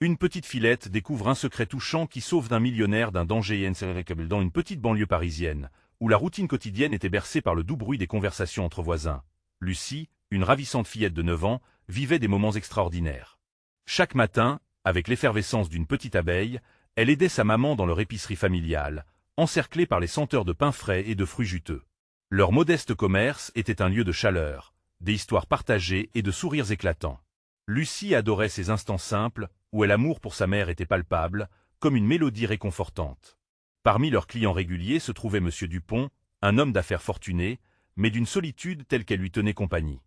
Une petite fillette découvre un secret touchant qui sauve d'un millionnaire d'un danger insérénable dans une petite banlieue parisienne, où la routine quotidienne était bercée par le doux bruit des conversations entre voisins. Lucie, une ravissante fillette de 9 ans, vivait des moments extraordinaires. Chaque matin, avec l'effervescence d'une petite abeille, elle aidait sa maman dans leur épicerie familiale, encerclée par les senteurs de pain frais et de fruits juteux. Leur modeste commerce était un lieu de chaleur, des histoires partagées et de sourires éclatants. Lucie adorait ces instants simples, où l'amour pour sa mère était palpable, comme une mélodie réconfortante. Parmi leurs clients réguliers se trouvait M. Dupont, un homme d'affaires fortuné, mais d'une solitude telle qu'elle lui tenait compagnie.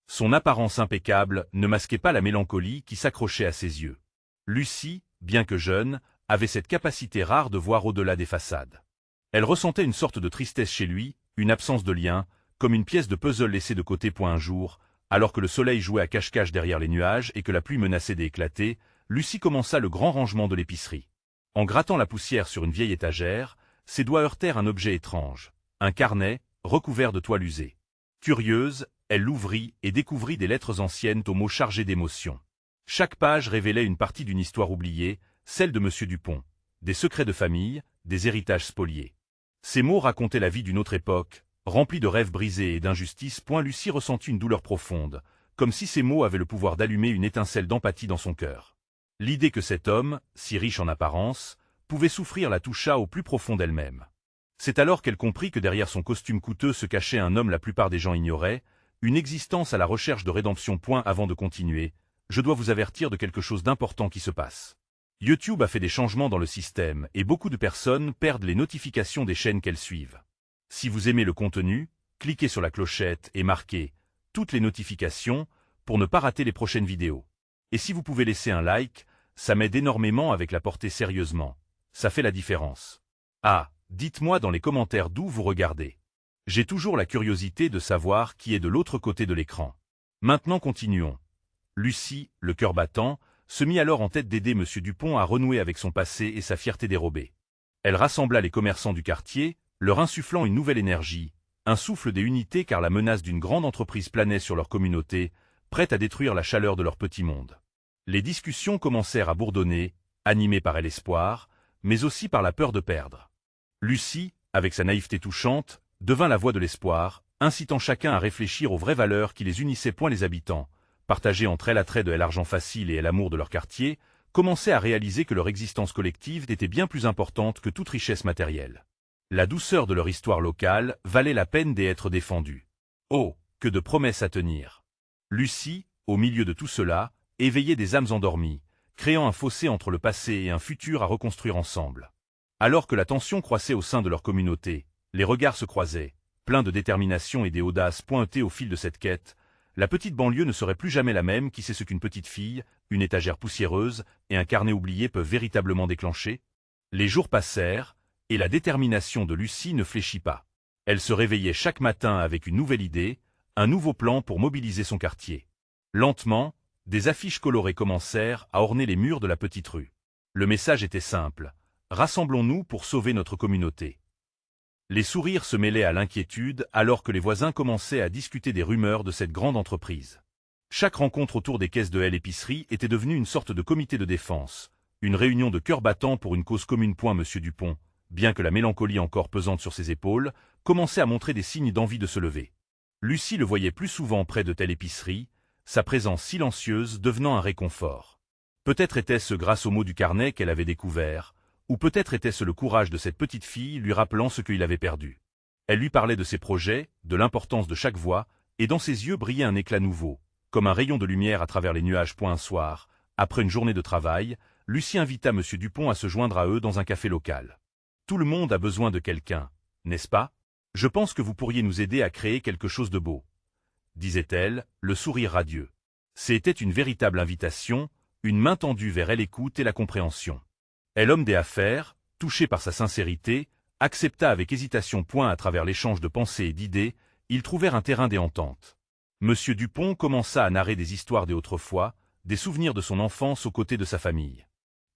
Son apparence impeccable ne masquait pas la mélancolie qui s'accrochait à ses yeux. Lucie, bien que jeune, avait cette capacité rare de voir au-delà des façades. Elle ressentait une sorte de tristesse chez lui, une absence de lien, comme une pièce de puzzle laissée de côté un jour, alors que le soleil jouait à cache-cache derrière les nuages et que la pluie menaçait d'éclater, Lucie commença le grand rangement de l'épicerie. En grattant la poussière sur une vieille étagère, ses doigts heurtèrent un objet étrange, un carnet, recouvert de toile usée. Curieuse, elle l'ouvrit et découvrit des lettres anciennes aux mots chargés d'émotion. Chaque page révélait une partie d'une histoire oubliée, celle de M. Dupont, des secrets de famille, des héritages spoliés. Ces mots racontaient la vie d'une autre époque, remplie de rêves brisés et d'injustices. Lucie ressentit une douleur profonde, comme si ces mots avaient le pouvoir d'allumer une étincelle d'empathie dans son cœur. L'idée que cet homme, si riche en apparence, pouvait souffrir la toucha au plus profond d'elle-même. C'est alors qu'elle comprit que derrière son costume coûteux se cachait un homme la plupart des gens ignoraient, une existence à la recherche de rédemption. Avant de continuer, je dois vous avertir de quelque chose d'important qui se passe. YouTube a fait des changements dans le système et beaucoup de personnes perdent les notifications des chaînes qu'elles suivent. Si vous aimez le contenu, cliquez sur la clochette et marquez « Toutes les notifications » pour ne pas rater les prochaines vidéos. Et si vous pouvez laisser un like, ça m'aide énormément avec la portée sérieusement. Ça fait la différence. Ah, dites-moi dans les commentaires d'où vous regardez. J'ai toujours la curiosité de savoir qui est de l'autre côté de l'écran. Maintenant continuons. Lucie, le cœur battant, se mit alors en tête d'aider M. Dupont à renouer avec son passé et sa fierté dérobée. Elle rassembla les commerçants du quartier, leur insufflant une nouvelle énergie, un souffle des unités car la menace d'une grande entreprise planait sur leur communauté, prête à détruire la chaleur de leur petit monde. Les discussions commencèrent à bourdonner, animées par l'espoir, mais aussi par la peur de perdre. Lucie, avec sa naïveté touchante, devint la voix de l'espoir, incitant chacun à réfléchir aux vraies valeurs qui les unissaient. Les habitants, partagés entre elle l'attrait de l'argent facile et l'amour de leur quartier, commençaient à réaliser que leur existence collective était bien plus importante que toute richesse matérielle. La douceur de leur histoire locale valait la peine d'être défendue. Oh, que de promesses à tenir! Lucie, au milieu de tout cela, éveillait des âmes endormies, créant un fossé entre le passé et un futur à reconstruire ensemble. Alors que la tension croissait au sein de leur communauté, les regards se croisaient, pleins de détermination et d'audace pointés au fil de cette quête. La petite banlieue ne serait plus jamais la même. Qui sait ce qu'une petite fille, une étagère poussiéreuse et un carnet oublié peuvent véritablement déclencher? Les jours passèrent, et la détermination de Lucie ne fléchit pas. Elle se réveillait chaque matin avec une nouvelle idée, un nouveau plan pour mobiliser son quartier. Lentement, des affiches colorées commencèrent à orner les murs de la petite rue. Le message était simple: rassemblons-nous pour sauver notre communauté. Les sourires se mêlaient à l'inquiétude alors que les voisins commençaient à discuter des rumeurs de cette grande entreprise. Chaque rencontre autour des caisses de l'épicerie était devenue une sorte de comité de défense, une réunion de cœur battant pour une cause commune. M. Dupont, bien que la mélancolie encore pesante sur ses épaules, commençait à montrer des signes d'envie de se lever. Lucie le voyait plus souvent près de telle épicerie, sa présence silencieuse devenant un réconfort. Peut-être était-ce grâce aux mots du carnet qu'elle avait découvert, ou peut-être était-ce le courage de cette petite fille lui rappelant ce qu'il avait perdu. Elle lui parlait de ses projets, de l'importance de chaque voix, et dans ses yeux brillait un éclat nouveau, comme un rayon de lumière à travers les nuages. Un soir, après une journée de travail, Lucie invita M. Dupont à se joindre à eux dans un café local. Tout le monde a besoin de quelqu'un, n'est-ce pas? Je pense que vous pourriez nous aider à créer quelque chose de beau, disait-elle, le sourire radieux. C'était une véritable invitation, une main tendue vers l'écoute et la compréhension. L'homme des affaires, touché par sa sincérité, accepta avec hésitation. À travers l'échange de pensées et d'idées, ils trouvèrent un terrain d'entente. M. Dupont commença à narrer des histoires d'autrefois, des souvenirs de son enfance aux côtés de sa famille.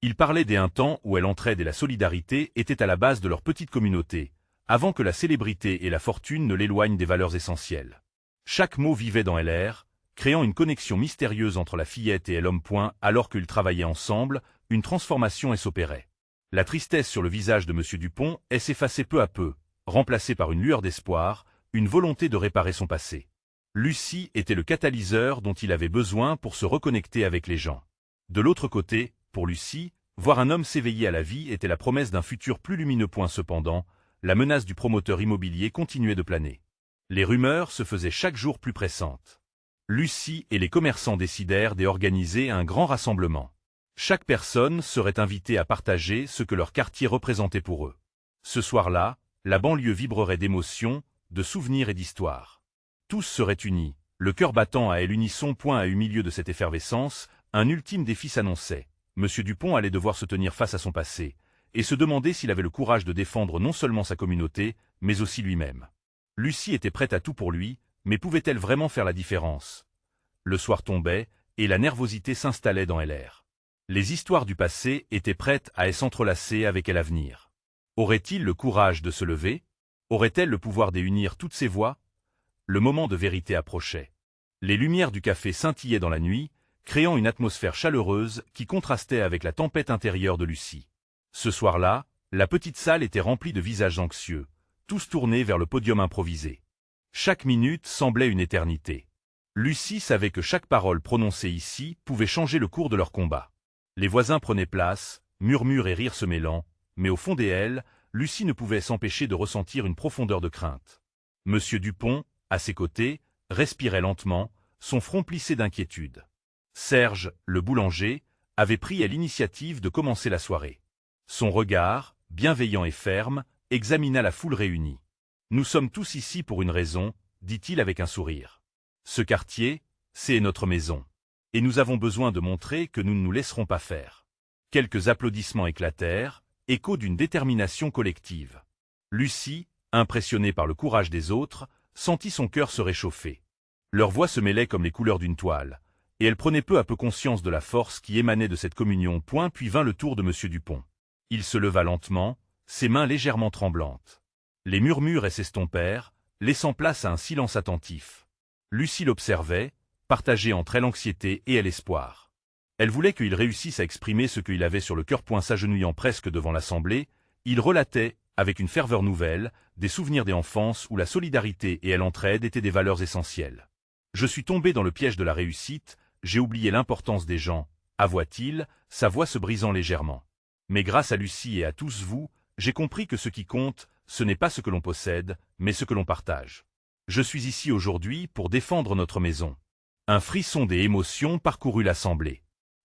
Il parlait d'un temps où l'entraide et la solidarité étaient à la base de leur petite communauté, avant que la célébrité et la fortune ne l'éloignent des valeurs essentielles. Chaque mot vivait dans l'air, créant une connexion mystérieuse entre la fillette et l'homme. Alors qu'ils travaillaient ensemble, une transformation s'opérait. La tristesse sur le visage de M. Dupont s'effaçait peu à peu, remplacée par une lueur d'espoir, une volonté de réparer son passé. Lucie était le catalyseur dont il avait besoin pour se reconnecter avec les gens. De l'autre côté, pour Lucie, voir un homme s'éveiller à la vie était la promesse d'un futur plus lumineux. Cependant, la menace du promoteur immobilier continuait de planer. Les rumeurs se faisaient chaque jour plus pressantes. Lucie et les commerçants décidèrent d'organiser un grand rassemblement. Chaque personne serait invitée à partager ce que leur quartier représentait pour eux. Ce soir-là, la banlieue vibrerait d'émotions, de souvenirs et d'histoires. Tous seraient unis, le cœur battant à l'unisson. Au milieu de cette effervescence, un ultime défi s'annonçait. M. Dupont allait devoir se tenir face à son passé, et se demander s'il avait le courage de défendre non seulement sa communauté, mais aussi lui-même. Lucie était prête à tout pour lui, mais pouvait-elle vraiment faire la différence? Le soir tombait, et la nervosité s'installait dans l'air. Les histoires du passé étaient prêtes à s'entrelacer avec l'avenir. Aurait-il le courage de se lever? Aurait-elle le pouvoir d'unir toutes ces voix? Le moment de vérité approchait. Les lumières du café scintillaient dans la nuit, créant une atmosphère chaleureuse qui contrastait avec la tempête intérieure de Lucie. Ce soir-là, la petite salle était remplie de visages anxieux, tous tournés vers le podium improvisé. Chaque minute semblait une éternité. Lucie savait que chaque parole prononcée ici pouvait changer le cours de leur combat. Les voisins prenaient place, murmures et rires se mêlant, mais au fond d'elle, Lucie ne pouvait s'empêcher de ressentir une profondeur de crainte. M. Dupont, à ses côtés, respirait lentement, son front plissé d'inquiétude. Serge, le boulanger, avait pris l'initiative de commencer la soirée. Son regard, bienveillant et ferme, examina la foule réunie. « Nous sommes tous ici pour une raison, » dit-il avec un sourire. « Ce quartier, c'est notre maison. Et nous avons besoin de montrer que nous ne nous laisserons pas faire. » Quelques applaudissements éclatèrent, écho d'une détermination collective. Lucie, impressionnée par le courage des autres, sentit son cœur se réchauffer. Leurs voix se mêlaient comme les couleurs d'une toile, et elle prenait peu à peu conscience de la force qui émanait de cette communion. Puis vint le tour de M. Dupont. Il se leva lentement, ses mains légèrement tremblantes. Les murmures s'estompèrent, laissant place à un silence attentif. Lucie l'observait, partagée entre l'anxiété et l'espoir. Elle voulait qu'il réussisse à exprimer ce qu'il avait sur le cœur. S'agenouillant presque devant l'assemblée, il relatait, avec une ferveur nouvelle, des souvenirs d'enfance où la solidarité et l'entraide étaient des valeurs essentielles. « Je suis tombé dans le piège de la réussite, j'ai oublié l'importance des gens, » avoua-t-il, sa voix se brisant légèrement. « Mais grâce à Lucie et à tous vous, j'ai compris que ce qui compte, ce n'est pas ce que l'on possède, mais ce que l'on partage. Je suis ici aujourd'hui pour défendre notre maison. » Un frisson des émotions parcourut l'assemblée.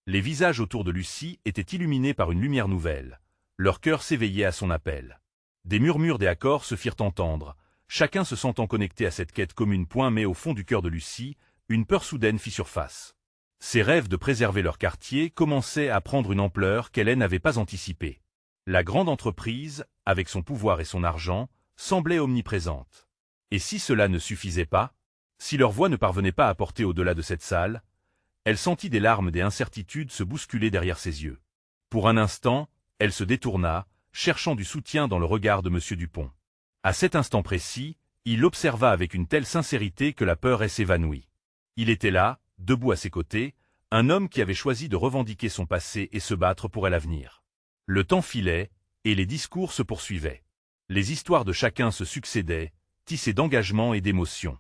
Les visages autour de Lucie étaient illuminés par une lumière nouvelle. Leur cœur s'éveillait à son appel. Des murmures des accords se firent entendre, chacun se sentant connecté à cette quête commune. Mais au fond du cœur de Lucie, une peur soudaine fit surface. Ses rêves de préserver leur quartier commençaient à prendre une ampleur qu'elle n'avait pas anticipée. La grande entreprise, avec son pouvoir et son argent, semblait omniprésente. Et si cela ne suffisait pas, si leur voix ne parvenait pas à porter au-delà de cette salle, elle sentit des larmes et incertitudes se bousculer derrière ses yeux. Pour un instant, elle se détourna, cherchant du soutien dans le regard de M. Dupont. À cet instant précis, il l'observa avec une telle sincérité que la peur s'évanouit. Il était là, debout à ses côtés, un homme qui avait choisi de revendiquer son passé et se battre pour l'avenir. Le temps filait, et les discours se poursuivaient. Les histoires de chacun se succédaient, tissées d'engagement et d'émotion.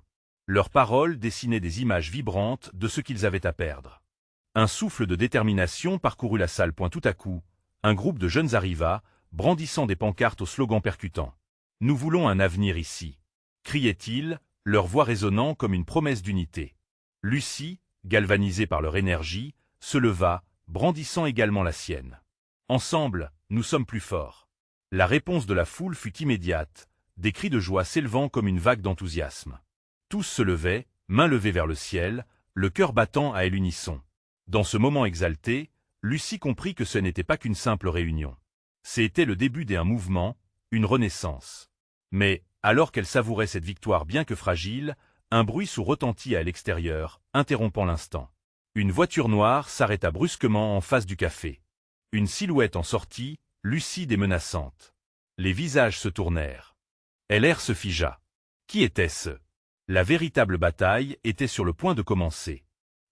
Leurs paroles dessinaient des images vibrantes de ce qu'ils avaient à perdre. Un souffle de détermination parcourut la salle. Tout à coup, un groupe de jeunes arriva, brandissant des pancartes aux slogans percutants. « Nous voulons un avenir ici !» criaient-ils, leur voix résonnant comme une promesse d'unité. Lucie, galvanisée par leur énergie, se leva, brandissant également la sienne. « Ensemble, nous sommes plus forts !» La réponse de la foule fut immédiate, des cris de joie s'élevant comme une vague d'enthousiasme. Tous se levaient, mains levées vers le ciel, le cœur battant à l'unisson. Dans ce moment exalté, Lucie comprit que ce n'était pas qu'une simple réunion. C'était le début d'un mouvement, une renaissance. Mais, alors qu'elle savourait cette victoire bien que fragile, un bruit sourd retentit à l'extérieur, interrompant l'instant. Une voiture noire s'arrêta brusquement en face du café. Une silhouette en sortit, lucide et menaçante. Les visages se tournèrent. L'air se figea. Qui était-ce? La véritable bataille était sur le point de commencer.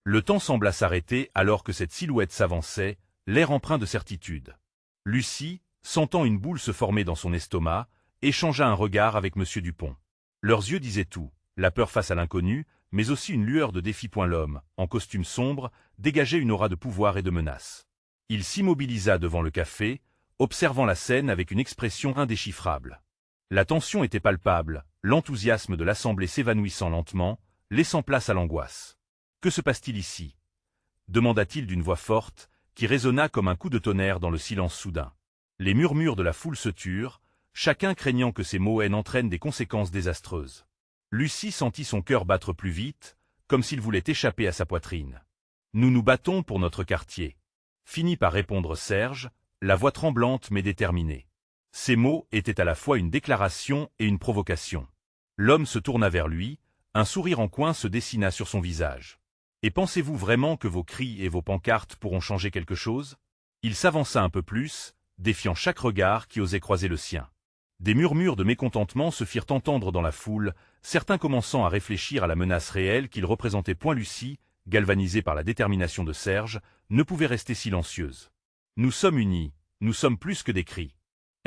Le temps sembla s'arrêter alors que cette silhouette s'avançait, l'air empreint de certitude. Lucie, sentant une boule se former dans son estomac, échangea un regard avec M. Dupont. Leurs yeux disaient tout, la peur face à l'inconnu, mais aussi une lueur de défi. L'homme, en costume sombre, dégageait une aura de pouvoir et de menace. Il s'immobilisa devant le café, observant la scène avec une expression indéchiffrable. La tension était palpable, l'enthousiasme de l'assemblée s'évanouissant lentement, laissant place à l'angoisse. « Que se passe-t-il ici » demanda-t-il d'une voix forte, qui résonna comme un coup de tonnerre dans le silence soudain. Les murmures de la foule se turent, chacun craignant que ces mots n'entraînent des conséquences désastreuses. Lucie sentit son cœur battre plus vite, comme s'il voulait échapper à sa poitrine. « Nous nous battons pour notre quartier », finit par répondre Serge, la voix tremblante mais déterminée. Ces mots étaient à la fois une déclaration et une provocation. L'homme se tourna vers lui, un sourire en coin se dessina sur son visage. « Et pensez-vous vraiment que vos cris et vos pancartes pourront changer quelque chose ?» Il s'avança un peu plus, défiant chaque regard qui osait croiser le sien. Des murmures de mécontentement se firent entendre dans la foule, certains commençant à réfléchir à la menace réelle qu'il représentait. Lucie, galvanisée par la détermination de Serge, ne pouvait rester silencieuse. « Nous sommes unis, nous sommes plus que des cris. »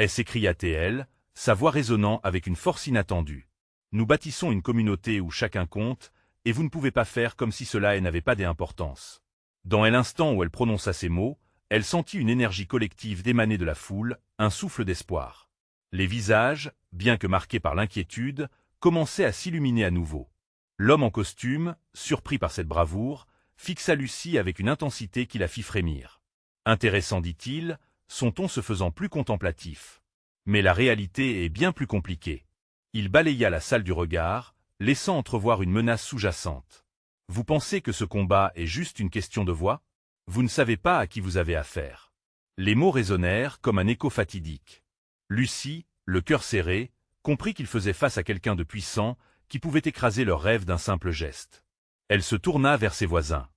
s'écria-t-elle, sa voix résonnant avec une force inattendue. « Nous bâtissons une communauté où chacun compte, et vous ne pouvez pas faire comme si cela n'avait pas d'importance. » Dans l'instant où elle prononça ces mots, elle sentit une énergie collective émaner de la foule, un souffle d'espoir. Les visages, bien que marqués par l'inquiétude, commençaient à s'illuminer à nouveau. L'homme en costume, surpris par cette bravoure, fixa Lucie avec une intensité qui la fit frémir. « Intéressant, dit-il, son ton se faisant plus contemplatif. Mais la réalité est bien plus compliquée. » Il balaya la salle du regard, laissant entrevoir une menace sous-jacente. « Vous pensez que ce combat est juste une question de voix ? Vous ne savez pas à qui vous avez affaire. » Les mots résonnèrent comme un écho fatidique. Lucie, le cœur serré, comprit qu'il faisait face à quelqu'un de puissant, qui pouvait écraser leurs rêves d'un simple geste. Elle se tourna vers ses voisins.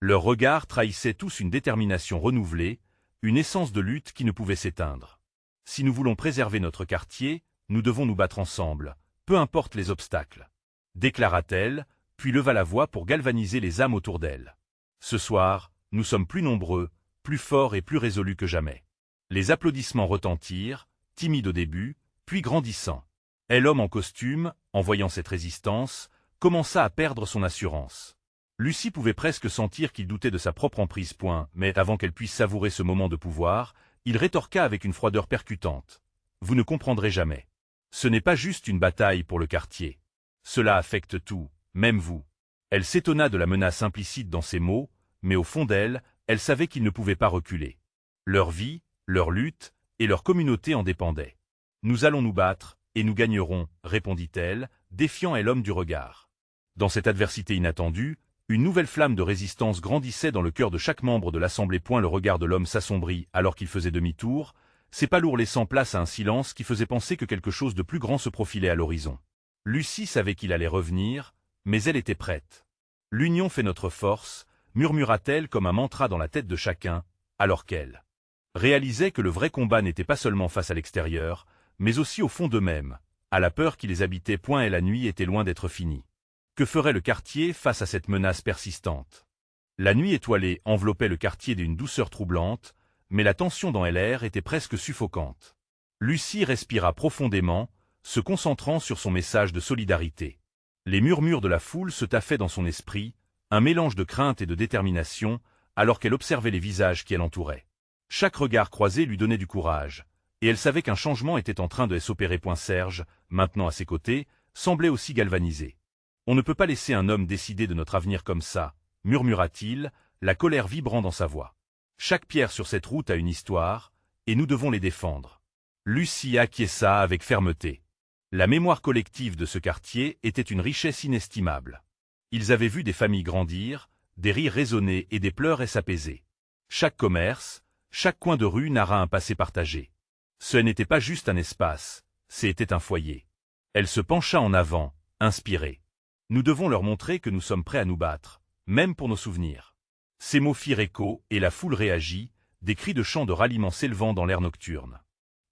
Leurs regards trahissaient tous une détermination renouvelée, une essence de lutte qui ne pouvait s'éteindre. « Si nous voulons préserver notre quartier, nous devons nous battre ensemble, peu importe les obstacles. » déclara-t-elle, puis leva la voix pour galvaniser les âmes autour d'elle. « Ce soir, nous sommes plus nombreux, plus forts et plus résolus que jamais. » Les applaudissements retentirent, timides au début, puis grandissants. Et l'homme en costume, en voyant cette résistance, commença à perdre son assurance. Lucie pouvait presque sentir qu'il doutait de sa propre emprise. Mais avant qu'elle puisse savourer ce moment de pouvoir, il rétorqua avec une froideur percutante. « Vous ne comprendrez jamais. Ce n'est pas juste une bataille pour le quartier. Cela affecte tout, même vous. » Elle s'étonna de la menace implicite dans ses mots, mais au fond d'elle, elle savait qu'ils ne pouvaient pas reculer. Leur vie, leur lutte, et leur communauté en dépendaient. « Nous allons nous battre, et nous gagnerons, » répondit-elle, défiant l'homme du regard. Dans cette adversité inattendue, une nouvelle flamme de résistance grandissait dans le cœur de chaque membre de l'assemblée. Le regard de l'homme s'assombrit alors qu'il faisait demi-tour, ses pas lourds laissant place à un silence qui faisait penser que quelque chose de plus grand se profilait à l'horizon. Lucie savait qu'il allait revenir, mais elle était prête. « L'union fait notre force », murmura-t-elle comme un mantra dans la tête de chacun, alors qu'elle réalisait que le vrai combat n'était pas seulement face à l'extérieur, mais aussi au fond d'eux-mêmes, à la peur qui les habitait. Et la nuit était loin d'être finie. Que ferait le quartier face à cette menace persistante? La nuit étoilée enveloppait le quartier d'une douceur troublante, mais la tension dans l'air était presque suffocante. Lucie respira profondément, se concentrant sur son message de solidarité. Les murmures de la foule se taffaient dans son esprit, un mélange de crainte et de détermination, alors qu'elle observait les visages qui l'entouraient. Chaque regard croisé lui donnait du courage, et elle savait qu'un changement était en train de s'opérer. Serge, maintenant à ses côtés, semblait aussi galvanisé. « On ne peut pas laisser un homme décider de notre avenir comme ça, » murmura-t-il, la colère vibrant dans sa voix. « Chaque pierre sur cette route a une histoire, et nous devons les défendre. » Lucie acquiesça avec fermeté. La mémoire collective de ce quartier était une richesse inestimable. Ils avaient vu des familles grandir, des rires résonner et des pleurs s'apaiser. Chaque commerce, chaque coin de rue narra un passé partagé. Ce n'était pas juste un espace, c'était un foyer. Elle se pencha en avant, inspirée. « Nous devons leur montrer que nous sommes prêts à nous battre, même pour nos souvenirs. » Ces mots firent écho et la foule réagit, des cris de chants de ralliement s'élevant dans l'air nocturne.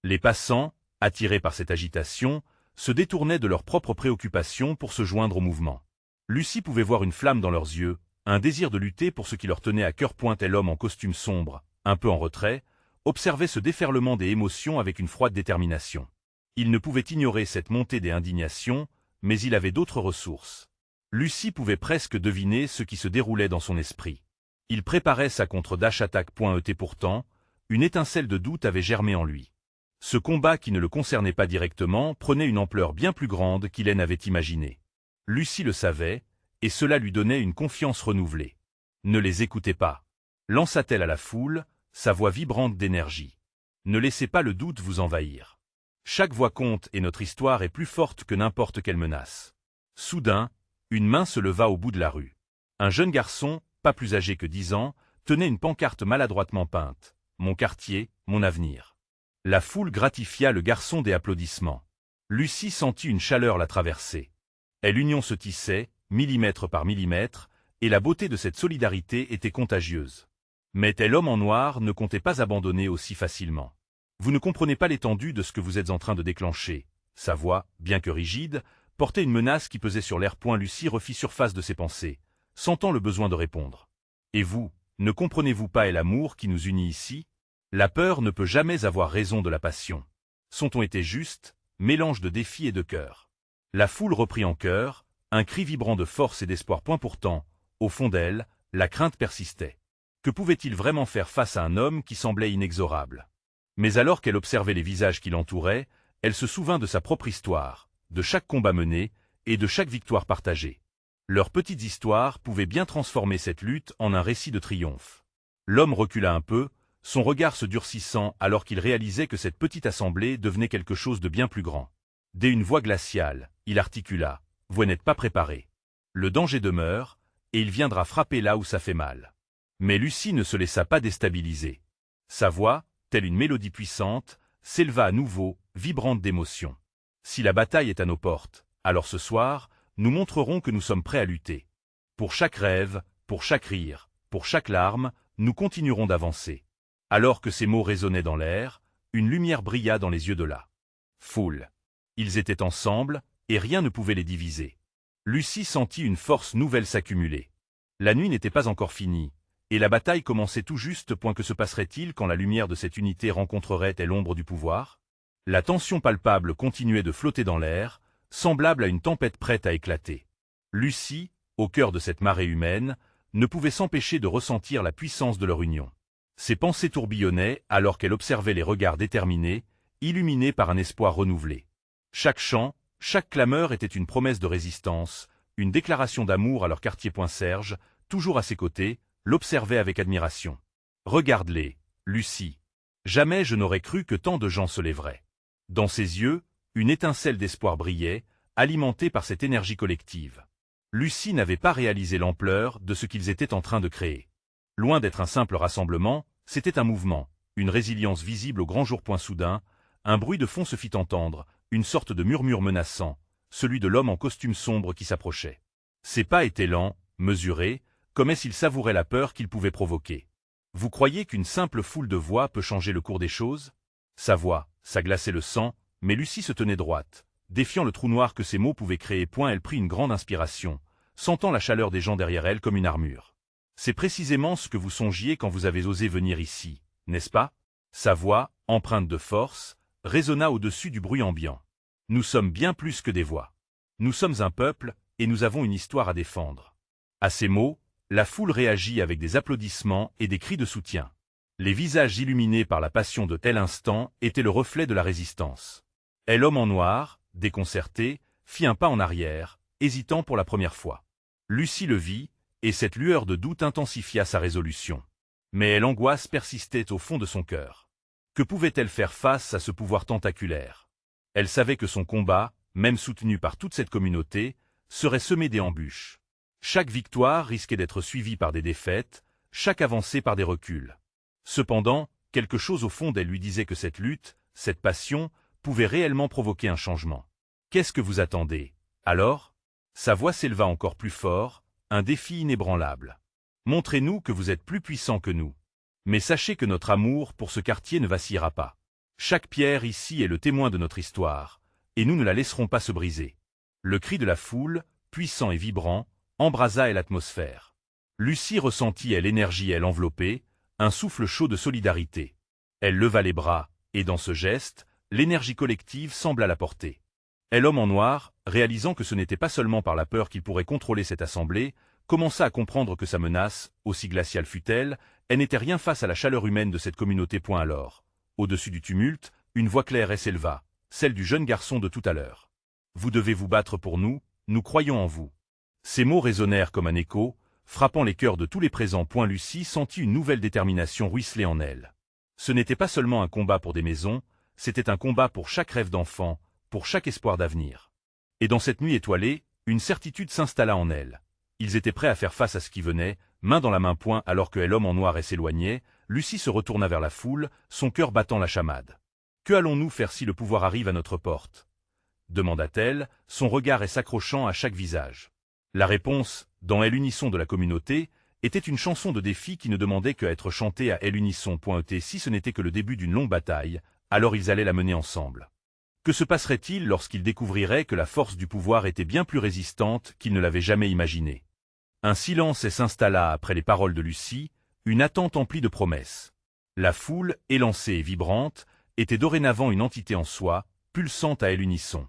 Les passants, attirés par cette agitation, se détournaient de leurs propres préoccupations pour se joindre au mouvement. Lucie pouvait voir une flamme dans leurs yeux, un désir de lutter pour ce qui leur tenait à cœur. Et l'homme en costume sombre, un peu en retrait, observait ce déferlement des émotions avec une froide détermination. Il ne pouvait ignorer cette montée des indignations, mais il avait d'autres ressources. Lucie pouvait presque deviner ce qui se déroulait dans son esprit. Il préparait sa contre-dash-attaque. Pourtant, une étincelle de doute avait germé en lui. Ce combat qui ne le concernait pas directement prenait une ampleur bien plus grande qu'il n'avait imaginée. Lucie le savait, et cela lui donnait une confiance renouvelée. Ne les écoutez pas, lança-t-elle à la foule, sa voix vibrante d'énergie. Ne laissez pas le doute vous envahir. Chaque voix compte et notre histoire est plus forte que n'importe quelle menace. Soudain, une main se leva au bout de la rue. Un jeune garçon, pas plus âgé que 10 ans, tenait une pancarte maladroitement peinte. « Mon quartier, mon avenir ». La foule gratifia le garçon des applaudissements. Lucie sentit une chaleur la traverser. L'union se tissait, millimètre par millimètre, et la beauté de cette solidarité était contagieuse. Mais l'homme en noir ne comptait pas abandonner aussi facilement. Vous ne comprenez pas l'étendue de ce que vous êtes en train de déclencher. Sa voix, bien que rigide, portait une menace qui pesait sur l'air. Lucie refit surface de ses pensées, sentant le besoin de répondre. Et vous, ne comprenez-vous pas l'amour qui nous unit ici? La peur ne peut jamais avoir raison de la passion. Son ton était juste, mélange de défi et de cœur. La foule reprit en chœur, un cri vibrant de force et d'espoir. Pourtant, au fond d'elle, la crainte persistait. Que pouvait-il vraiment faire face à un homme qui semblait inexorable? Mais alors qu'elle observait les visages qui l'entouraient, elle se souvint de sa propre histoire, de chaque combat mené, et de chaque victoire partagée. Leurs petites histoires pouvaient bien transformer cette lutte en un récit de triomphe. L'homme recula un peu, son regard se durcissant alors qu'il réalisait que cette petite assemblée devenait quelque chose de bien plus grand. Dès une voix glaciale, il articula « Vous n'êtes pas préparés. Le danger demeure, et il viendra frapper là où ça fait mal. » Mais Lucie ne se laissa pas déstabiliser. Sa voix, telle une mélodie puissante, s'éleva à nouveau, vibrante d'émotion. Si la bataille est à nos portes, alors ce soir, nous montrerons que nous sommes prêts à lutter. Pour chaque rêve, pour chaque rire, pour chaque larme, nous continuerons d'avancer. Alors que ces mots résonnaient dans l'air, une lumière brilla dans les yeux de la foule. Ils étaient ensemble, et rien ne pouvait les diviser. Lucie sentit une force nouvelle s'accumuler. La nuit n'était pas encore finie, et la bataille commençait tout juste. Que se passerait-il quand la lumière de cette unité rencontrerait-elle l'ombre du pouvoir? La tension palpable continuait de flotter dans l'air, semblable à une tempête prête à éclater. Lucie, au cœur de cette marée humaine, ne pouvait s'empêcher de ressentir la puissance de leur union. Ses pensées tourbillonnaient alors qu'elle observait les regards déterminés, illuminés par un espoir renouvelé. Chaque chant, chaque clameur était une promesse de résistance, une déclaration d'amour à leur quartier. Serge, toujours à ses côtés, l'observait avec admiration. « Regarde-les, Lucie. Jamais je n'aurais cru que tant de gens se lèveraient. » Dans ses yeux, une étincelle d'espoir brillait, alimentée par cette énergie collective. Lucie n'avait pas réalisé l'ampleur de ce qu'ils étaient en train de créer. Loin d'être un simple rassemblement, c'était un mouvement, une résilience visible au grand jour. Soudain, un bruit de fond se fit entendre, une sorte de murmure menaçant, celui de l'homme en costume sombre qui s'approchait. Ses pas étaient lents, mesurés, comme s'il savourait la peur qu'il pouvait provoquer. Vous croyez qu'une simple foule de voix peut changer le cours des choses? Sa voix, ça glaçait le sang, mais Lucie se tenait droite, défiant le trou noir que ces mots pouvaient créer. Elle prit une grande inspiration, sentant la chaleur des gens derrière elle comme une armure. C'est précisément ce que vous songiez quand vous avez osé venir ici, n'est-ce pas? Sa voix, empreinte de force, résonna au-dessus du bruit ambiant. Nous sommes bien plus que des voix. Nous sommes un peuple, et nous avons une histoire à défendre. À ces mots, la foule réagit avec des applaudissements et des cris de soutien. Les visages illuminés par la passion de tel instant étaient le reflet de la résistance. L'homme en noir, déconcerté, fit un pas en arrière, hésitant pour la première fois. Lucie le vit, et cette lueur de doute intensifia sa résolution. Mais l'angoisse persistait au fond de son cœur. Que pouvait-elle faire face à ce pouvoir tentaculaire? Elle savait que son combat, même soutenu par toute cette communauté, serait semé d'embûches. Chaque victoire risquait d'être suivie par des défaites, chaque avancée par des reculs. Cependant, quelque chose au fond d'elle lui disait que cette lutte, cette passion, pouvait réellement provoquer un changement. Qu'est-ce que vous attendez, alors? Sa voix s'éleva encore plus fort, un défi inébranlable. Montrez-nous que vous êtes plus puissant que nous. Mais sachez que notre amour pour ce quartier ne vacillera pas. Chaque pierre ici est le témoin de notre histoire, et nous ne la laisserons pas se briser. Le cri de la foule, puissant et vibrant, embrasa l'atmosphère. Lucie ressentit l'énergie l'envelopper, un souffle chaud de solidarité. Elle leva les bras, et dans ce geste, l'énergie collective sembla la porter. L'homme en noir, réalisant que ce n'était pas seulement par la peur qu'il pourrait contrôler cette assemblée, commença à comprendre que sa menace, aussi glaciale fût-elle, elle n'était rien face à la chaleur humaine de cette communauté. Alors, au-dessus du tumulte, une voix claire s'éleva, celle du jeune garçon de tout à l'heure. « Vous devez vous battre pour nous, nous croyons en vous. » Ces mots résonnèrent comme un écho, frappant les cœurs de tous les présents. Lucie sentit une nouvelle détermination ruisseler en elle. Ce n'était pas seulement un combat pour des maisons, c'était un combat pour chaque rêve d'enfant, pour chaque espoir d'avenir. Et dans cette nuit étoilée, une certitude s'installa en elle. Ils étaient prêts à faire face à ce qui venait, main dans la main. Alors que l'homme en noir s'éloignait, Lucie se retourna vers la foule, son cœur battant la chamade. « Que allons-nous faire si le pouvoir arrive à notre porte ?» demanda-t-elle, son regard s'accrochant à chaque visage. La réponse, dans l'unisson de la communauté, était une chanson de défi qui ne demandait qu'à être chantée à l'unisson. Et si ce n'était que le début d'une longue bataille, alors ils allaient la mener ensemble. Que se passerait-il lorsqu'ils découvriraient que la force du pouvoir était bien plus résistante qu'ils ne l'avaient jamais imaginé? Un silence s'installa après les paroles de Lucie, une attente emplie de promesses. La foule, élancée et vibrante, était dorénavant une entité en soi, pulsante à l'unisson.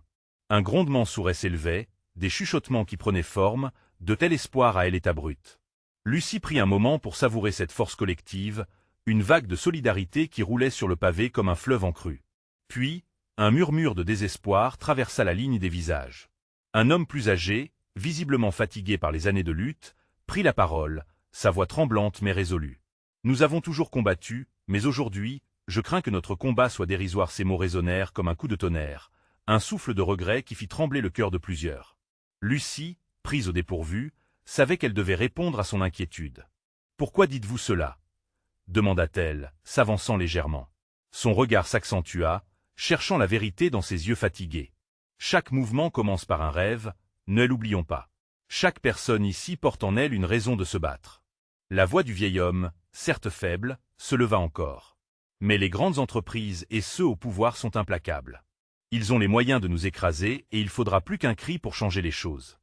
Un grondement sourd s'élevait, des chuchotements qui prenaient forme, de tel espoir à l'état brut. Lucie prit un moment pour savourer cette force collective, une vague de solidarité qui roulait sur le pavé comme un fleuve en crue. Puis, un murmure de désespoir traversa la ligne des visages. Un homme plus âgé, visiblement fatigué par les années de lutte, prit la parole, sa voix tremblante mais résolue. « Nous avons toujours combattu, mais aujourd'hui, je crains que notre combat soit dérisoire. » Ces mots résonnèrent comme un coup de tonnerre, un souffle de regret qui fit trembler le cœur de plusieurs. Lucie, prise au dépourvu, savait qu'elle devait répondre à son inquiétude. « Pourquoi dites-vous cela ?» demanda-t-elle, s'avançant légèrement. Son regard s'accentua, cherchant la vérité dans ses yeux fatigués. Chaque mouvement commence par un rêve, ne l'oublions pas. Chaque personne ici porte en elle une raison de se battre. La voix du vieil homme, certes faible, se leva encore. Mais les grandes entreprises et ceux au pouvoir sont implacables. Ils ont les moyens de nous écraser et il faudra plus qu'un cri pour changer les choses.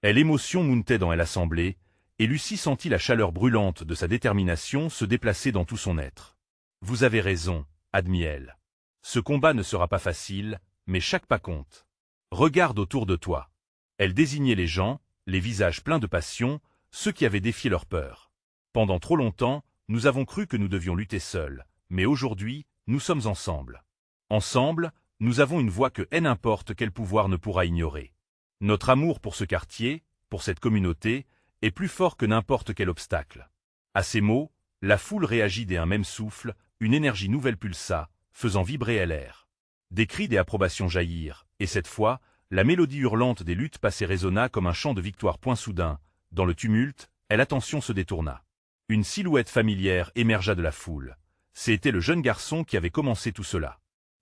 L'émotion montait dans l'assemblée, et Lucie sentit la chaleur brûlante de sa détermination se déplacer dans tout son être. « Vous avez raison, » admit-elle. « Ce combat ne sera pas facile, mais chaque pas compte. Regarde autour de toi. » Elle désignait les gens, les visages pleins de passion, ceux qui avaient défié leur peur. Pendant trop longtemps, nous avons cru que nous devions lutter seuls, mais aujourd'hui, nous sommes ensemble. Ensemble, nous avons une voix que n'importe quel pouvoir ne pourra ignorer. Notre amour pour ce quartier, pour cette communauté, est plus fort que n'importe quel obstacle. À ces mots, la foule réagit d'un même souffle, une énergie nouvelle pulsa, faisant vibrer l'air. Des cris et approbations jaillirent, et cette fois, la mélodie hurlante des luttes passées résonna comme un chant de victoire. Soudain, dans le tumulte, l'attention se détourna. Une silhouette familière émergea de la foule. C'était le jeune garçon qui avait commencé tout cela.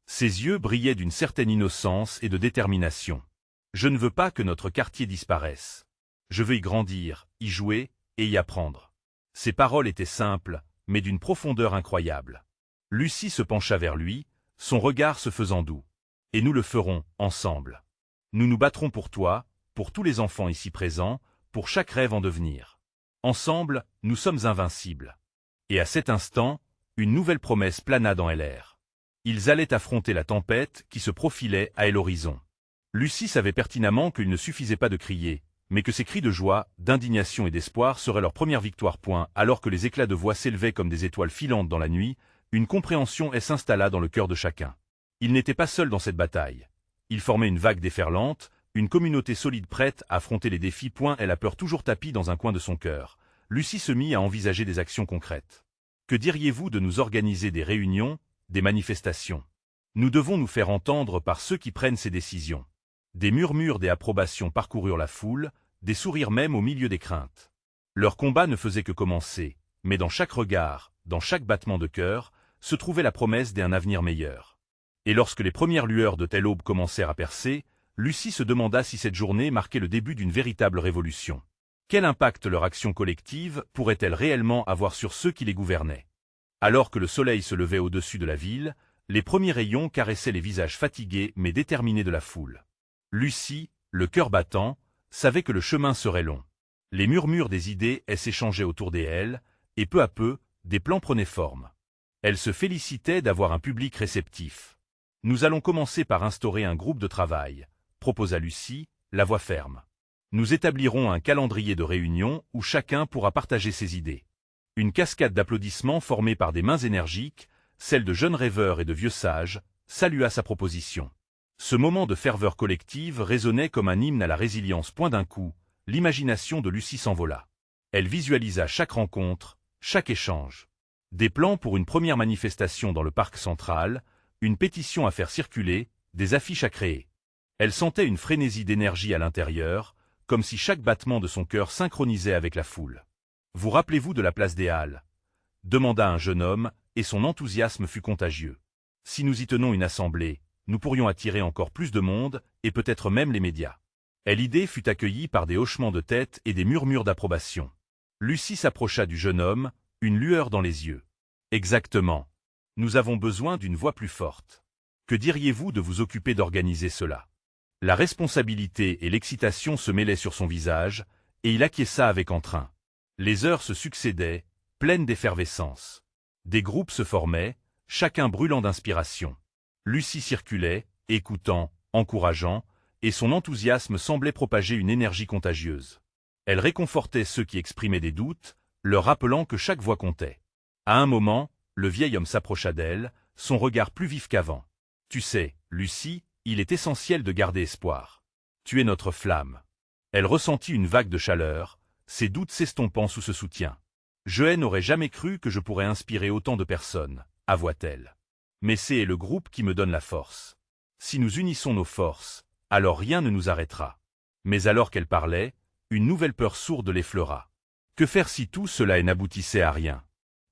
Ses yeux brillaient d'une certaine innocence et de détermination. « Je ne veux pas que notre quartier disparaisse. Je veux y grandir, y jouer et y apprendre. » Ces paroles étaient simples, mais d'une profondeur incroyable. Lucie se pencha vers lui, son regard se faisant doux. « Et nous le ferons, ensemble. Nous nous battrons pour toi, pour tous les enfants ici présents, pour chaque rêve en devenir. Ensemble, nous sommes invincibles. » Et à cet instant, une nouvelle promesse plana dans l'air. Ils allaient affronter la tempête qui se profilait à l'horizon. Lucie savait pertinemment qu'il ne suffisait pas de crier, mais que ces cris de joie, d'indignation et d'espoir seraient leur première victoire. Alors que les éclats de voix s'élevaient comme des étoiles filantes dans la nuit, une compréhension s'installa dans le cœur de chacun. Ils n'étaient pas seuls dans cette bataille. Ils formaient une vague déferlante, une communauté solide prête à affronter les défis. Et la peur toujours tapie dans un coin de son cœur. Lucie se mit à envisager des actions concrètes. « Que diriez-vous de nous organiser des réunions, des manifestations? Nous devons nous faire entendre par ceux qui prennent ces décisions. » Des murmures des approbations parcoururent la foule, des sourires même au milieu des craintes. Leur combat ne faisait que commencer, mais dans chaque regard, dans chaque battement de cœur, se trouvait la promesse d'un avenir meilleur. Et lorsque les premières lueurs de telle aube commencèrent à percer, Lucie se demanda si cette journée marquait le début d'une véritable révolution. Quel impact leur action collective pourrait-elle réellement avoir sur ceux qui les gouvernaient? Alors que le soleil se levait au-dessus de la ville, Les premiers rayons caressaient les visages fatigués mais déterminés de la foule. Lucie, le cœur battant, savait que le chemin serait long. Les murmures des idées s'échangeaient autour d'elle, et peu à peu, des plans prenaient forme. Elle se félicitait d'avoir un public réceptif. « Nous allons commencer par instaurer un groupe de travail », proposa Lucie, la voix ferme. « Nous établirons un calendrier de réunion où chacun pourra partager ses idées. » Une cascade d'applaudissements formée par des mains énergiques, celle de jeunes rêveurs et de vieux sages, salua sa proposition. Ce moment de ferveur collective résonnait comme un hymne à la résilience. Point d'un coup, l'imagination de Lucie s'envola. Elle visualisa chaque rencontre, chaque échange. Des plans pour une première manifestation dans le parc central, une pétition à faire circuler, des affiches à créer. Elle sentait une frénésie d'énergie à l'intérieur, comme si chaque battement de son cœur synchronisait avec la foule. « Vous rappelez-vous de la place des Halles ?» demanda un jeune homme, et son enthousiasme fut contagieux. « Si nous y tenons une assemblée, nous pourrions attirer encore plus de monde, et peut-être même les médias. » Et l'idée fut accueillie par des hochements de tête et des murmures d'approbation. Lucie s'approcha du jeune homme, une lueur dans les yeux. « Exactement. Nous avons besoin d'une voix plus forte. Que diriez-vous de vous occuper d'organiser cela ?» La responsabilité et l'excitation se mêlaient sur son visage, et il acquiesça avec entrain. Les heures se succédaient, pleines d'effervescence. Des groupes se formaient, chacun brûlant d'inspiration. Lucie circulait, écoutant, encourageant, et son enthousiasme semblait propager une énergie contagieuse. Elle réconfortait ceux qui exprimaient des doutes, leur rappelant que chaque voix comptait. À un moment, le vieil homme s'approcha d'elle, son regard plus vif qu'avant. « Tu sais, Lucie, il est essentiel de garder espoir. Tu es notre flamme. » Elle ressentit une vague de chaleur, ses doutes s'estompant sous ce soutien. « Je n'aurais jamais cru que je pourrais inspirer autant de personnes, » avoua-t-elle. « Mais c'est le groupe qui me donne la force. Si nous unissons nos forces, alors rien ne nous arrêtera. » Mais alors qu'elle parlait, une nouvelle peur sourde l'effleura. Que faire si tout cela n'aboutissait à rien?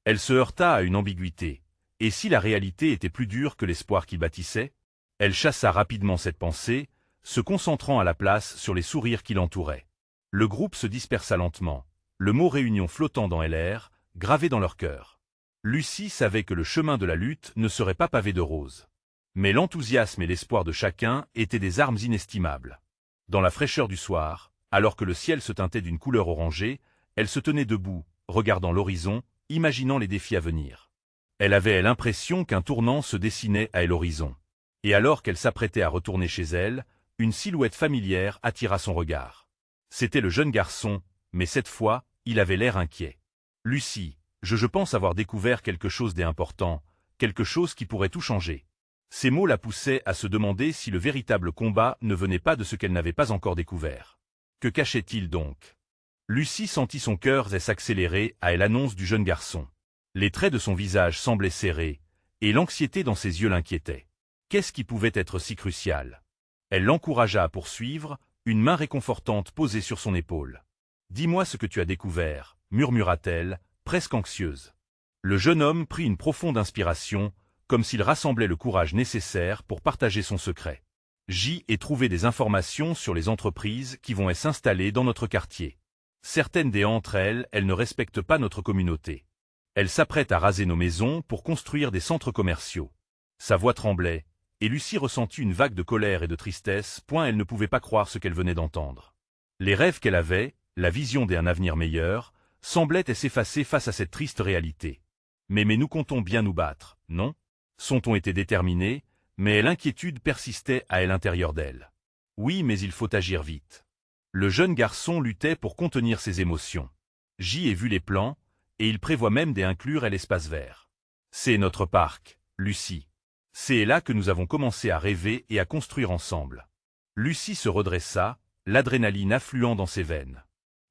Elle se heurta à une ambiguïté. Et si la réalité était plus dure que l'espoir qu'il bâtissait? Elle chassa rapidement cette pensée, se concentrant à la place sur les sourires qui l'entouraient. Le groupe se dispersa lentement, le mot réunion flottant dans l'air, gravé dans leur cœur. Lucie savait que le chemin de la lutte ne serait pas pavé de roses. Mais l'enthousiasme et l'espoir de chacun étaient des armes inestimables. Dans la fraîcheur du soir, alors que le ciel se teintait d'une couleur orangée, elle se tenait debout, regardant l'horizon, imaginant les défis à venir. Elle avait l'impression qu'un tournant se dessinait à l'horizon. Et alors qu'elle s'apprêtait à retourner chez elle, une silhouette familière attira son regard. C'était le jeune garçon, mais cette fois, il avait l'air inquiet. « Lucie, je pense avoir découvert quelque chose d'important, quelque chose qui pourrait tout changer. » Ces mots la poussaient à se demander si le véritable combat ne venait pas de ce qu'elle n'avait pas encore découvert. Que cachait-il donc? Lucie sentit son cœur s'accélérer à l'annonce du jeune garçon. Les traits de son visage semblaient serrés, et l'anxiété dans ses yeux l'inquiétait. Qu'est-ce qui pouvait être si crucial? Elle l'encouragea à poursuivre, une main réconfortante posée sur son épaule. « Dis-moi ce que tu as découvert, » murmura-t-elle, presque anxieuse. Le jeune homme prit une profonde inspiration, comme s'il rassemblait le courage nécessaire pour partager son secret. « J'ai trouvé des informations sur les entreprises qui vont s'installer dans notre quartier. Certaines d'entre elles ne respectent pas notre communauté. Elles s'apprêtent à raser nos maisons pour construire des centres commerciaux. » Sa voix tremblait, et Lucie ressentit une vague de colère et de tristesse, elle ne pouvait pas croire ce qu'elle venait d'entendre. Les rêves qu'elle avait, la vision d'un avenir meilleur, semblaient s'effacer face à cette triste réalité. Mais nous comptons bien nous battre, non? Son ton était déterminé, mais l'inquiétude persistait à l'intérieur d'elle. Oui, mais il faut agir vite. Le jeune garçon luttait pour contenir ses émotions. J'y ai vu les plans, et il prévoit même d'inclure l'espace vert. C'est notre parc, Lucie. C'est là que nous avons commencé à rêver et à construire ensemble. Lucie se redressa, l'adrénaline affluant dans ses veines.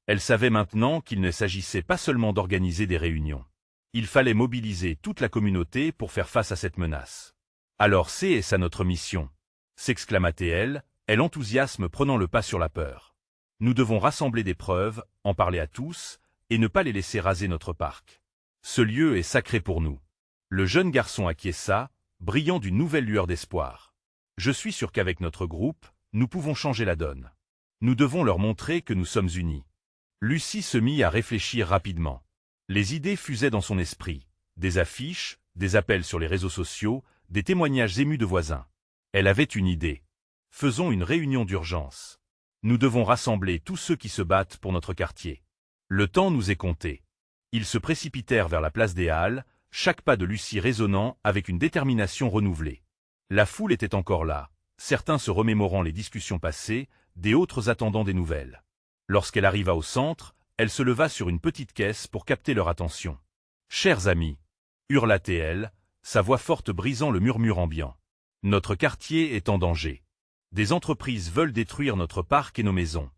Elle savait maintenant qu'il ne s'agissait pas seulement d'organiser des réunions. Il fallait mobiliser toute la communauté pour faire face à cette menace. Alors c'est ça notre mission, s'exclama-t-elle, l'enthousiasme prenant le pas sur la peur. Nous devons rassembler des preuves, en parler à tous, et ne pas les laisser raser notre parc. Ce lieu est sacré pour nous. Le jeune garçon acquiesça, brillant d'une nouvelle lueur d'espoir. Je suis sûr qu'avec notre groupe, nous pouvons changer la donne. Nous devons leur montrer que nous sommes unis. Lucie se mit à réfléchir rapidement. Les idées fusaient dans son esprit. Des affiches, des appels sur les réseaux sociaux, des témoignages émus de voisins. Elle avait une idée. Faisons une réunion d'urgence. Nous devons rassembler tous ceux qui se battent pour notre quartier. Le temps nous est compté. Ils se précipitèrent vers la place des Halles, chaque pas de Lucie résonnant avec une détermination renouvelée. La foule était encore là, certains se remémorant les discussions passées, des autres attendant des nouvelles. Lorsqu'elle arriva au centre, elle se leva sur une petite caisse pour capter leur attention. « Chers amis !» hurla-t-elle, sa voix forte brisant le murmure ambiant. « Notre quartier est en danger. Des entreprises veulent détruire notre parc et nos maisons.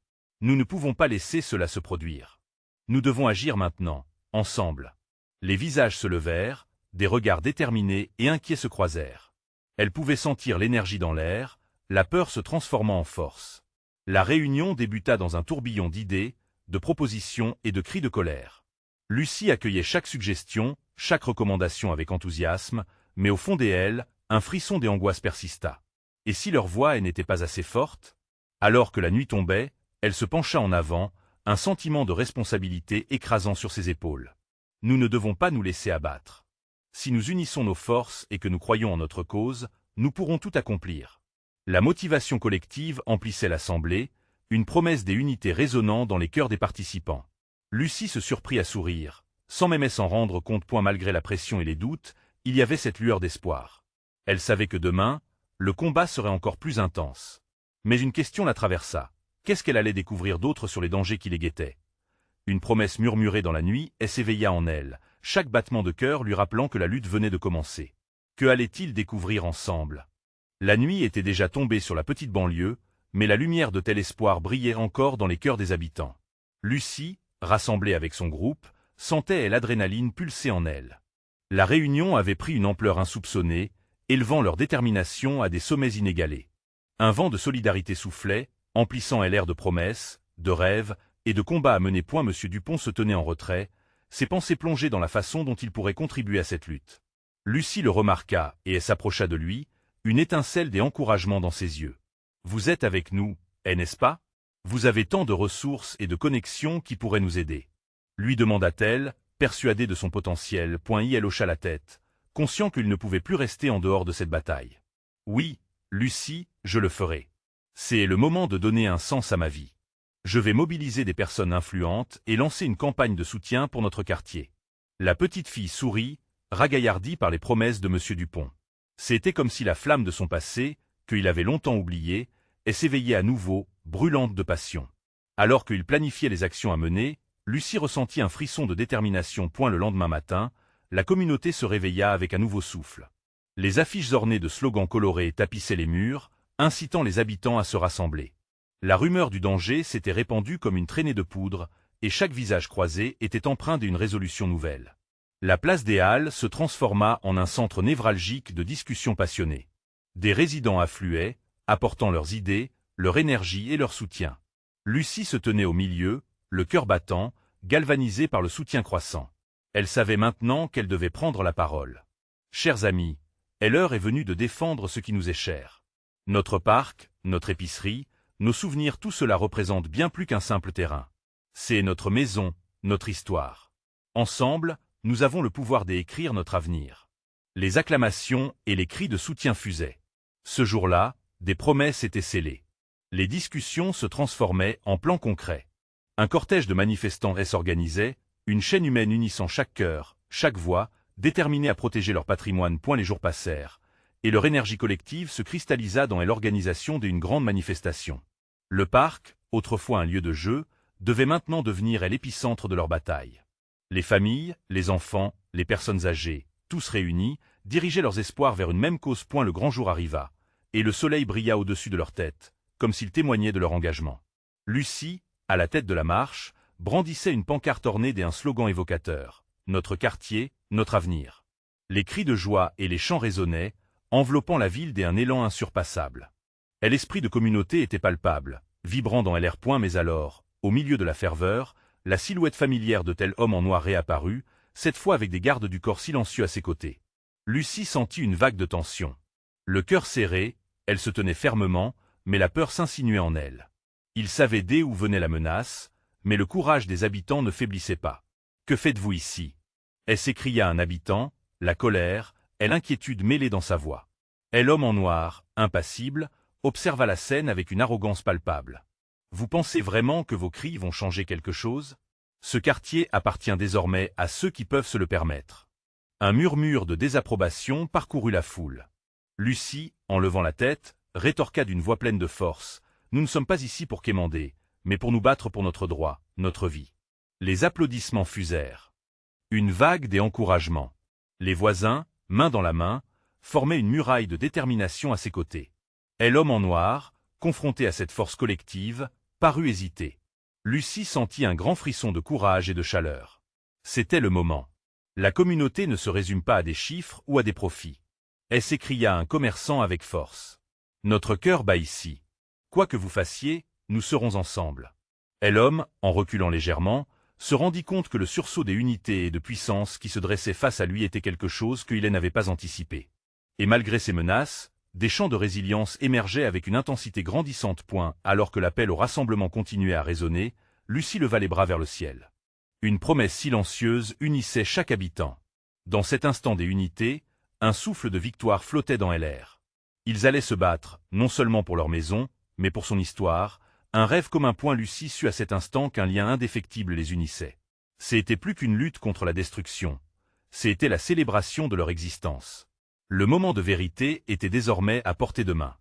Nous ne pouvons pas laisser cela se produire. Nous devons agir maintenant, ensemble. » Les visages se levèrent, des regards déterminés et inquiets se croisèrent. Elle pouvait sentir l'énergie dans l'air, la peur se transformant en force. La réunion débuta dans un tourbillon d'idées, de propositions et de cris de colère. Lucie accueillait chaque suggestion, chaque recommandation avec enthousiasme, mais au fond d'elle, un frisson des angoisses persista. Et si leur voix n'était pas assez forte? Alors que la nuit tombait, elle se pencha en avant, un sentiment de responsabilité écrasant sur ses épaules. Nous ne devons pas nous laisser abattre. Si nous unissons nos forces et que nous croyons en notre cause, nous pourrons tout accomplir. La motivation collective emplissait l'assemblée, une promesse des unités résonnant dans les cœurs des participants. Lucie se surprit à sourire, sans même s'en rendre compte point malgré la pression et les doutes, il y avait cette lueur d'espoir. Elle savait que demain, le combat serait encore plus intense. Mais une question la traversa. Qu'est-ce qu'elle allait découvrir d'autre sur les dangers qui les guettaient? Une promesse murmurée dans la nuit, elle s'éveilla en elle, chaque battement de cœur lui rappelant que la lutte venait de commencer. Que allaient-ils découvrir ensemble? La nuit était déjà tombée sur la petite banlieue, mais la lumière de tel espoir brillait encore dans les cœurs des habitants. Lucie, rassemblée avec son groupe, sentait l'adrénaline pulser en elle. La réunion avait pris une ampleur insoupçonnée, élevant leur détermination à des sommets inégalés. Un vent de solidarité soufflait, emplissant l'air de promesses, de rêves et de combats à mener. M. Dupont se tenait en retrait, ses pensées plongées dans la façon dont il pourrait contribuer à cette lutte. Lucie le remarqua et elle s'approcha de lui, une étincelle d'encouragement dans ses yeux. « Vous êtes avec nous, n'est-ce pas? Vous avez tant de ressources et de connexions qui pourraient nous aider. » lui demanda-t-elle, persuadée de son potentiel. Elle hocha la tête, conscient qu'il ne pouvait plus rester en dehors de cette bataille. « Oui, Lucie, je le ferai. C'est le moment de donner un sens à ma vie. Je vais mobiliser des personnes influentes et lancer une campagne de soutien pour notre quartier. » La petite fille sourit, ragaillardie par les promesses de M. Dupont. C'était comme si la flamme de son passé, qu'il avait longtemps oubliée, s'éveillait à nouveau, brûlante de passion. Alors qu'il planifiait les actions à mener, Lucie ressentit un frisson de détermination. Le lendemain matin, la communauté se réveilla avec un nouveau souffle. Les affiches ornées de slogans colorés tapissaient les murs, incitant les habitants à se rassembler. La rumeur du danger s'était répandue comme une traînée de poudre, et chaque visage croisé était empreint d'une résolution nouvelle. La place des Halles se transforma en un centre névralgique de discussions passionnées. Des résidents affluaient, apportant leurs idées, leur énergie et leur soutien. Lucie se tenait au milieu, le cœur battant, galvanisée par le soutien croissant. Elle savait maintenant qu'elle devait prendre la parole. « Chers amis, l'heure est venue de défendre ce qui nous est cher. Notre parc, notre épicerie, nos souvenirs, tout cela représente bien plus qu'un simple terrain. C'est notre maison, notre histoire. Ensemble, nous avons le pouvoir d'écrire notre avenir. » Les acclamations et les cris de soutien fusaient. Ce jour-là, des promesses étaient scellées. Les discussions se transformaient en plans concrets. Un cortège de manifestants s'organisait, une chaîne humaine unissant chaque cœur, chaque voix, déterminée à protéger leur patrimoine. Les jours passèrent, et leur énergie collective se cristallisa dans l'organisation d'une grande manifestation. Le parc, autrefois un lieu de jeu, devait maintenant devenir l'épicentre de leur bataille. Les familles, les enfants, les personnes âgées, tous réunis, dirigeaient leurs espoirs vers une même cause. Le grand jour arriva, et le soleil brilla au-dessus de leur tête, comme s'il témoignait de leur engagement. Lucie, à la tête de la marche, brandissait une pancarte ornée d'un slogan évocateur « Notre quartier, notre avenir ». Les cris de joie et les chants résonnaient, enveloppant la ville d'un élan insurpassable. L'esprit de communauté était palpable, vibrant dans l'air. Mais alors, au milieu de la ferveur, la silhouette familière de tel homme en noir réapparut, cette fois avec des gardes du corps silencieux à ses côtés. Lucie sentit une vague de tension. Le cœur serré, elle se tenait fermement, mais la peur s'insinuait en elle. Il savait d'où venait la menace, mais le courage des habitants ne faiblissait pas. « Que faites-vous ici » s'écria un habitant, la colère et l'inquiétude mêlées dans sa voix. Et l'homme en noir, impassible, observa la scène avec une arrogance palpable. Vous pensez vraiment que vos cris vont changer quelque chose? Ce quartier appartient désormais à ceux qui peuvent se le permettre. Un murmure de désapprobation parcourut la foule. Lucie, en levant la tête, rétorqua d'une voix pleine de force. Nous ne sommes pas ici pour quémander, mais pour nous battre pour notre droit, notre vie. Les applaudissements fusèrent. Une vague des encouragements. Les voisins, main dans la main, formaient une muraille de détermination à ses côtés. Et l'homme en noir, confronté à cette force collective, parut hésiter. Lucie sentit un grand frisson de courage et de chaleur. C'était le moment. La communauté ne se résume pas à des chiffres ou à des profits. Elle s'écria un commerçant avec force. Notre cœur bat ici. Quoi que vous fassiez, nous serons ensemble. Et l'homme, en reculant légèrement, se rendit compte que le sursaut des unités et de puissance qui se dressaient face à lui était quelque chose qu'il n'avait pas anticipé. Et malgré ces menaces, des chants de résilience émergeaient avec une intensité grandissante. Alors que l'appel au rassemblement continuait à résonner, Lucie leva les bras vers le ciel. Une promesse silencieuse unissait chaque habitant. Dans cet instant des unités, un souffle de victoire flottait dans l'air. Ils allaient se battre, non seulement pour leur maison, mais pour son histoire, un rêve commun. Lucie sut à cet instant qu'un lien indéfectible les unissait. C'était plus qu'une lutte contre la destruction. C'était la célébration de leur existence. Le moment de vérité était désormais à portée de main.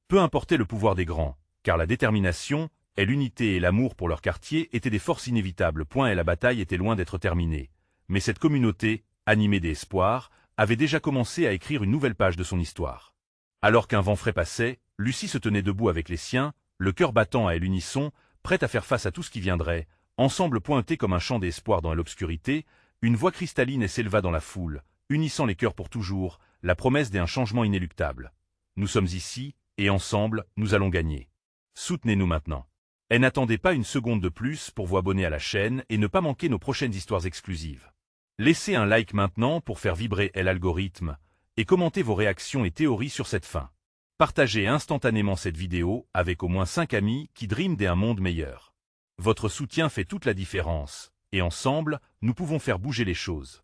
Peu importait le pouvoir des grands, car la détermination, et l'unité et l'amour pour leur quartier étaient des forces inévitables. Et la bataille était loin d'être terminée. Mais cette communauté, animée d'espoir, avait déjà commencé à écrire une nouvelle page de son histoire. Alors qu'un vent frais passait, Lucie se tenait debout avec les siens, le cœur battant à l'unisson, prête à faire face à tout ce qui viendrait, ensemble pointés comme un chant d'espoir dans l'obscurité, une voix cristalline s'éleva dans la foule, unissant les cœurs pour toujours, la promesse d'un changement inéluctable. Nous sommes ici, et ensemble, nous allons gagner. Soutenez-nous maintenant. Et n'attendez pas une seconde de plus pour vous abonner à la chaîne et ne pas manquer nos prochaines histoires exclusives. Laissez un like maintenant pour faire vibrer l'algorithme, et commentez vos réactions et théories sur cette fin. Partagez instantanément cette vidéo avec au moins 5 amis qui dreament d'un monde meilleur. Votre soutien fait toute la différence, et ensemble, nous pouvons faire bouger les choses.